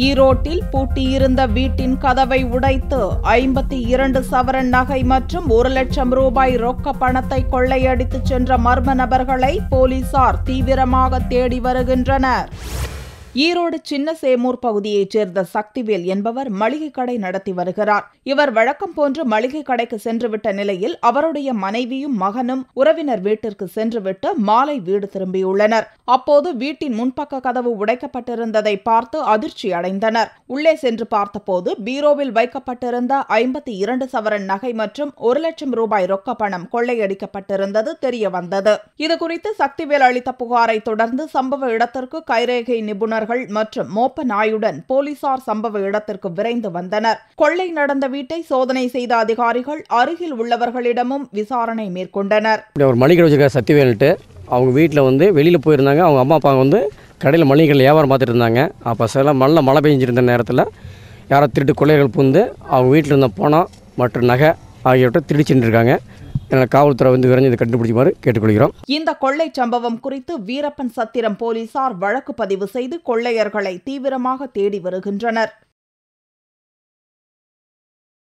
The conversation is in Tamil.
ஈரோட்டில் பூட்டியிருந்த வீட்டின் கதவை உடைத்து 52 சவரன் நகை மற்றும் 1 லட்சம் ரூபாய் ரொக்க பணத்தை கொள்ளையடித்துச் சென்ற மர்ம நபர்களை போலீசார் தீவிரமாக தேடி வருகின்றனர். ஈரோடு சின்ன சேமூர் பகுதியைச் சேர்ந்த சக்திவேல் என்பவர் மளிகை கடை நடத்தி வருகிறார். இவர் வழக்கம் போன்று மளிகை கடைக்கு சென்றுவிட்ட நிலையில் அவருடைய மனைவியும் மகனும் உறவினர் வீட்டிற்கு சென்றுவிட்டு மாலை வீடு திரும்பியுள்ளனர். அப்போது வீட்டின் முன்பக்க கதவு உடைக்கப்பட்டிருந்ததை பார்த்து அதிர்ச்சி அடைந்தனர். உள்ளே சென்று பார்த்தபோது பீரோவில் வைக்கப்பட்டிருந்த 52 சவரன் நகை மற்றும் 1 லட்சம் ரூபாய் ரொக்க பணம் கொள்ளையடிக்கப்பட்டிருந்தது தெரியவந்தது. இதுகுறித்து சக்திவேல் அளித்த புகாரை தொடர்ந்து சம்பவ இடத்திற்கு கைரேகை நிபுணர் மற்றும் மோப்ப நாயுடன் போலீசார் சம்பவ இடத்திற்கு விரைந்து வந்தனர். கொள்ளை நடந்த வீட்டை சோதனை செய்த அதிகாரிகள் அருகில் உள்ளவர்களிடமும் விசாரணை மேற்கொண்டனர். ஒரு மளிகை வச்சிருக்க சக்திவேல்ட்டு அவங்க வீட்டில் வெளியில் போயிருந்தாங்க. அவங்க அம்மா அப்பா கடையில் மளிகைகள் வியாபாரம் பார்த்துட்டு இருந்தாங்க. அப்போ சில மழை பெஞ்சிருந்த நேரத்தில் யாரோ திருட்டு கொள்ளையர்கள் புகுந்து அவங்க வீட்டில் இருந்த பணம் மற்றும் நகை ஆகியவற்றை திருடி சென்றிருக்காங்க. காவல்துறை விரைந்து இதை கண்டுபிடிக்குமாறு கேட்டுக்கொள்கிறோம். இந்த கொள்ளை சம்பவம் குறித்து வீரப்பன் சத்திரம் போலீசார் வழக்கு பதிவு செய்து கொள்ளையர்களை தீவிரமாக தேடி வருகின்றனர்.